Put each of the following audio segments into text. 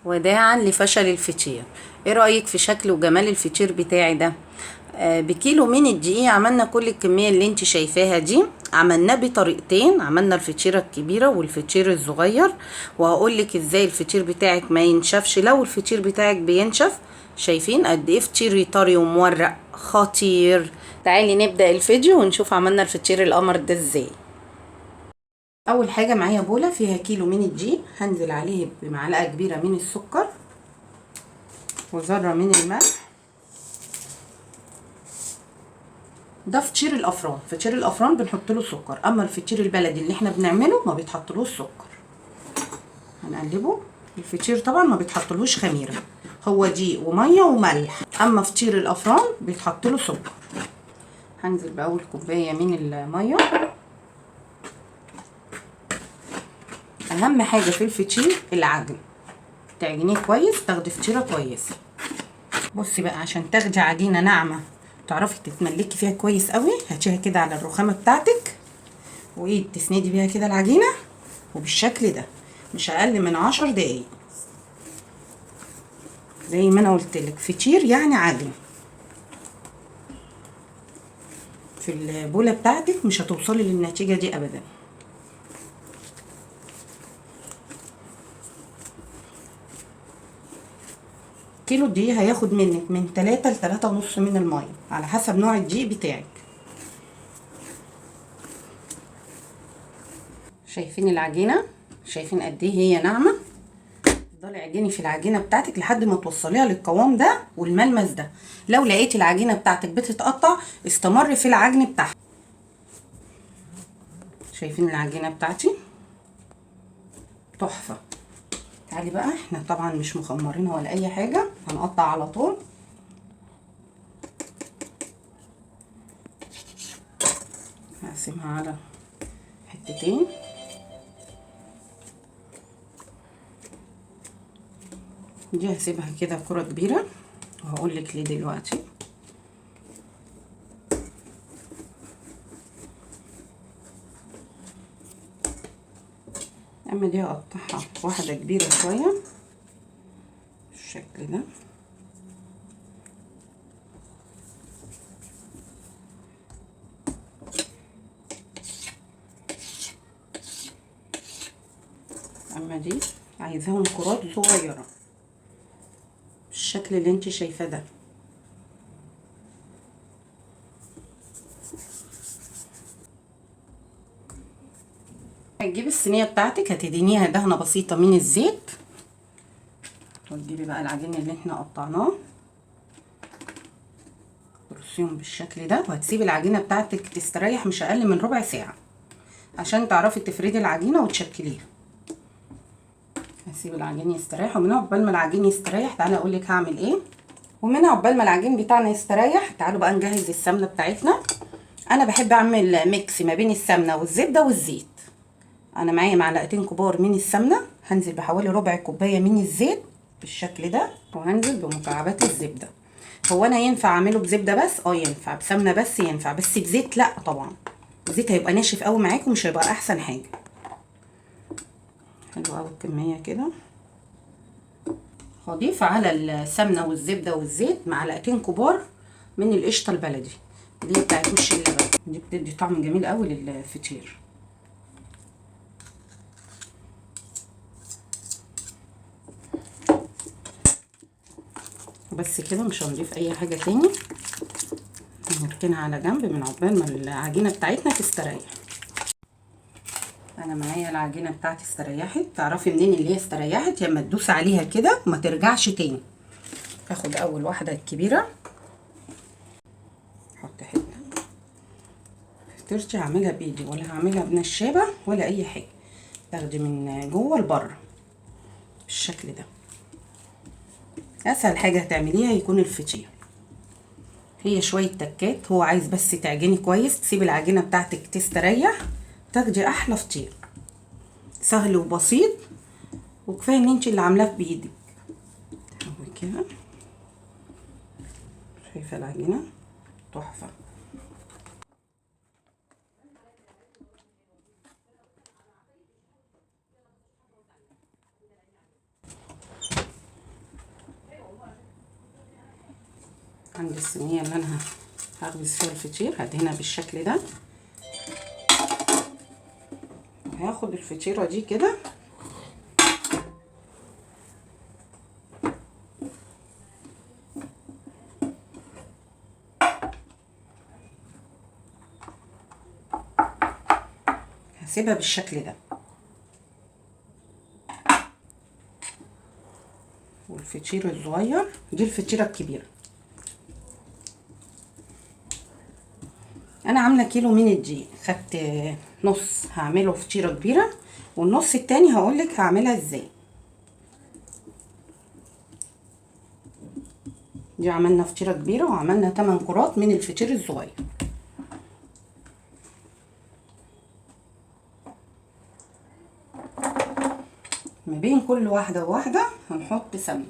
وداعا لفشل الفطير. ايه رأيك في شكل وجمال الفطير بتاعي ده؟ بكيلو من الدقيق عملنا كل الكمية اللي انت شايفاها دي. عملناه بطريقتين، عملنا الفطيرة الكبيرة والفطير الصغير، وهقولك ازاي الفطير بتاعك ما ينشفش لو الفطير بتاعك بينشف. شايفين قد ايه فطير طري ومورق خطير. تعالي نبدأ الفيديو ونشوف عملنا الفطير القمر ده ازاي. اول حاجة معايا بولة فيها كيلو من الدقيق، هنزل عليه بمعلقة كبيرة من السكر وذرة من الملح. ده فطير الافران، فطير الافران بنحط له سكر، اما الفطير البلدي اللي احنا بنعمله ما بيتحطلوش سكر. هنقلبه. الفطير طبعا ما بيتحطلوش خميره، هو دقيق وميه وملح، اما فطير الافران بيتحط له سكر. هنزل باول كوبايه من الميه. اهم حاجه في الفطير العجن، تعجنيه كويس تاخدي فطيره كويسه. بصي بقى، عشان تاخدي عجينه ناعمه تعرفي تتملكي فيها كويس قوي، هاتيها كده على الرخامه بتاعتك وايد تسندي بيها كده العجينه، وبالشكل ده مش اقل من 10 دقايق. زي ما انا قلتلك فطير يعني عجن. في البوله بتاعتك مش هتوصلي للنتيجه دي ابدا. كيلو دقيق هياخد منك من 3 ل 3.5 من الميه على حسب نوع الدقيق بتاعك. شايفين العجينه؟ شايفين قد ايه هي ناعمه؟ تفضلي عجيني في العجينه بتاعتك لحد ما توصليها للقوام ده والملمس ده. لو لقيتي العجينه بتاعتك بتتقطع استمري في العجن بتاعها. شايفين العجينه بتاعتي؟ تحفه. تعالي بقى، احنا طبعا مش مخمرينها ولا اي حاجه، هنقطع على طول. هقسمها على حتتين. دي هسيبها كده كرة كبيرة وهقولك ليه دلوقتي. اما دي هقطعها واحدة كبيرة شوية بالشكل ده. اما دي عايزاهم كرات صغيرة بالشكل اللي انت شايفاه ده. هتجيبي الصينية بتاعتك هتدهنيها دهنة بسيطة من الزيت، وتجيبي بقى العجين اللي احنا قطعناه ترصيهم بالشكل ده، وهتسيبي العجينة بتاعتك تستريح مش اقل من ربع ساعة عشان تعرفي تفردي العجينة وتشكليها. هسيب العجين يستريح، ومن عقبال ما العجين يستريح تعالى اقولك هعمل ايه. ومن عقبال ما العجين بتاعنا يستريح تعالوا بقى نجهز السمنه بتاعتنا. انا بحب اعمل ميكس ما بين السمنه والزبده والزيت. انا معايا معلقتين كبار من السمنه، هنزل بحوالي ربع كوبايه من الزيت بالشكل ده، وهنزل بمكعبات الزبده. هو انا ينفع اعمله بزبده بس؟ ينفع. بسمنه بس ينفع، بس بزيت لا طبعا. الزيت هيبقى ناشف قوي معاكم، مش هيبقى احسن حاجه. حلو قوي الكميه كده. هضيف على السمنه والزبده والزيت معلقتين كبار من القشطه البلدي اللي هي بتاعت وش اللبن، دي بتدي طعم جميل قوي للفطير. وبس كده، مش هنضيف اي حاجه تاني. هنركنها على جنب من عقبال ما العجينه بتاعتنا تستريح. انا معايا العجينه بتاعتي استريحت. تعرفي منين اللي هي استريحت؟ لما تدوسي عليها كده وما ترجعش تاني. هاخد اول واحده الكبيره، احط حته فطيرتي هعملها بايدي ولا هعملها بنشابه ولا اي حاجه، تاخدي من جوه لبره بالشكل ده. اسهل حاجه هتعمليها يكون الفطير. هي شويه تكات، هو عايز بس تعجني كويس، تسيبي العجينه بتاعتك تستريح، تاخدي احلى فطير. سهل وبسيط، وكفايه ان انت اللي عاملاه بايدك. اهو كده، شايفه العجينه تحفه. عندي الصينيه اللي انا هخبز فيها الفطير هدهنها بالشكل ده. هاخد الفطيره دي كده هسيبها بالشكل ده، والفطير الصغير دي الفطيره الكبيره. انا عامله كيلو من الدقيق، خدت نص هعمله فطيره كبيره والنص التاني هقولك هعملها ازاي. دي عملنا فطيره كبيره وعملنا 8 كرات من الفطير الصغير. ما بين كل واحده وواحده هنحط سمنه.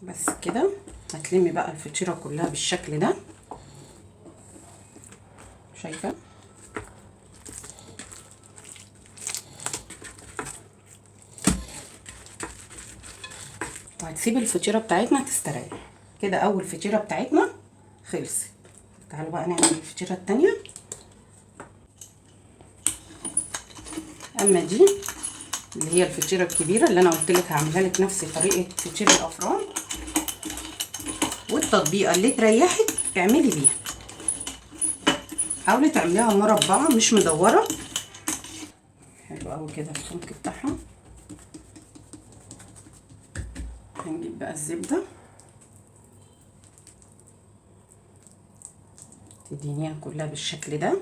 بس كده هتلمي بقى الفطيره كلها بالشكل ده، شايفه؟ وهتسيبي الفطيره بتاعتنا تستريح كده. اول فطيره بتاعتنا خلصت. تعالوا بقى نعمل الفطيره التانيه. اما دي اللي هي الفطيره الكبيره اللي انا قلت لك هعملها لك نفس طريقه فطير الافران، والتطبيقه اللي تريحك اعملي بيها. حاولي تعمليها مربعه مش مدوره. حلو قوي كده السمك بتاعها. هنجيب بقى الزبده تدينيها كلها بالشكل ده.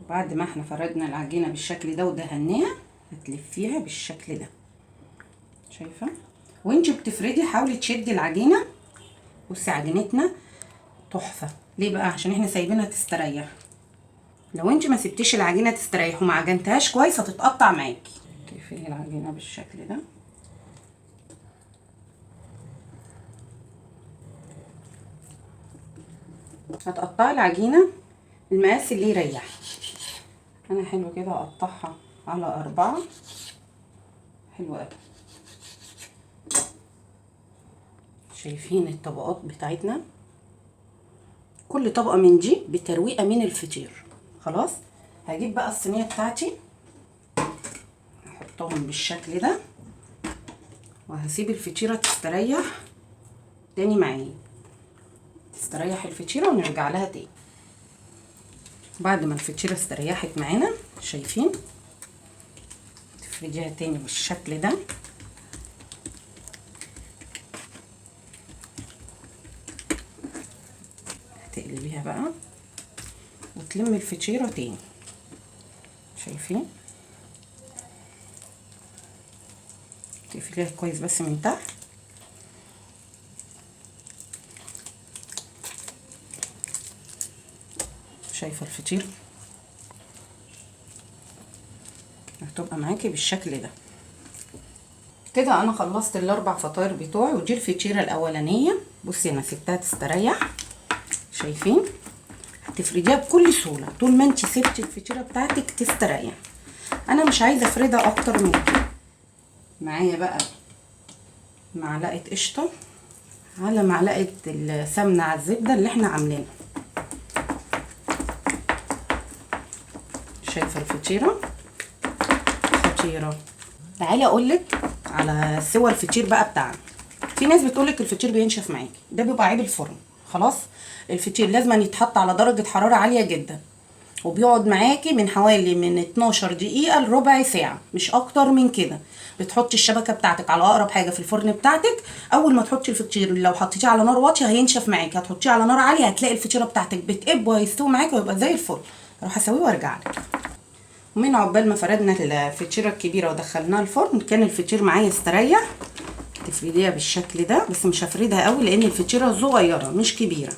بعد ما احنا فردنا العجينه بالشكل ده ودهناها هتلفيها بالشكل ده، شايفه؟ وانتي بتفردي حاولي تشدي العجينه. بصي عجينتنا تحفه. ليه بقى؟ عشان احنا سايبينها تستريح. لو انتي ما سبتيش العجينه تستريح وما عجنتهاش كويس هتتقطع معاكي. تقفلي العجينه بالشكل ده. هتقطعي العجينه المقاس اللي يريحك. انا حلو كده اقطعها على 4. حلو قوي. شايفين الطبقات بتاعتنا؟ كل طبقه من دي بترويقه من الفطير. خلاص هجيب بقى الصينيه بتاعتي احطهم بالشكل ده، وهسيب الفطيره تستريح تاني معايا. تستريح الفطيره ونرجع لها تاني. بعد ما الفطيره استريحت معانا، شايفين؟ تفرديها تاني بالشكل ده. تقلبيها بقى وتلمي الفطيره تاني، شايفين؟ تقفليها كويس بس من تحت. شايفه الفطير؟ هتبقى معاكي بالشكل ده. كده انا خلصت ال4 فطاير بتوعي، ودي الفطيره الاولانيه. بصي انا سبتها تستريح، شايفين؟ هتفرديها بكل سهوله طول ما انت سبتي الفطيره بتاعتك تستريح. انا مش عايزه افردها اكتر من كده. معايا بقى معلقه قشطه على معلقه السمنه على الزبده اللي احنا عاملينها. شايفه الفطيره؟ خطيره. تعالي اقولك على سوى الفطير بقى بتاعنا. في ناس بتقولك الفطير بينشف معاكي، ده بيبقى عيب الفرن. خلاص الفطير لازم يتحط على درجه حراره عاليه جدا، وبيقعد معاكي من حوالي من 12 دقيقه لربع ساعه، مش اكتر من كده. بتحطي الشبكه بتاعتك على اقرب حاجه في الفرن بتاعتك. اول ما تحطي الفطير لو حطيتيه على نار واطيه هينشف معاكي، هتحطيه على نار عاليه هتلاقي الفطيره بتاعتك بتقب وهيستوي معاكي ويبقى زي الفل. اروح اسويه وارجع لك. ومن عقبال ما فردنا الفطيره الكبيره ودخلناها الفرن كان الفطير معايا استريح. تفرديها بالشكل ده، بس مش هفردها قوي لان الفطيره صغيره مش كبيره.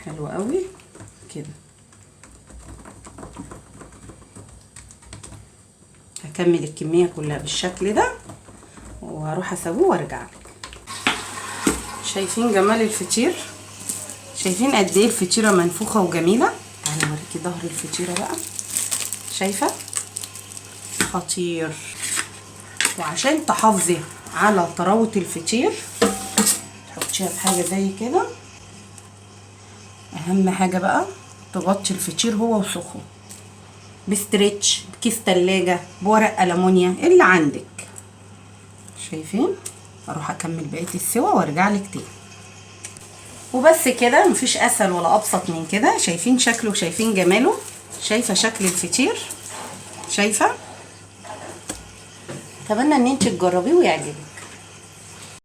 حلو قوي كده. هكمل الكميه كلها بالشكل ده وهروح اسويه وارجع لك. شايفين جمال الفطير؟ شايفين قد ايه الفطيره منفوخه وجميله؟ تعالي اوريكي ظهر الفطيره بقى. شايفه؟ خطير. وعشان تحافظي على طراوه الفطير تحطيها في حاجه زي كده. اهم حاجه بقى تغطي الفطير هو وسخن بستريتش، بكيس تلاجة، بورق ألمونيا اللي عندك. شايفين؟ اروح اكمل بقيه السوا وارجع لك تاني. وبس كده، مفيش اسهل ولا ابسط من كده. شايفين شكله وشايفين جماله؟ شايفه شكل الفطير؟ شايفه؟ اتمنى ان انت تجربيه ويعجبك.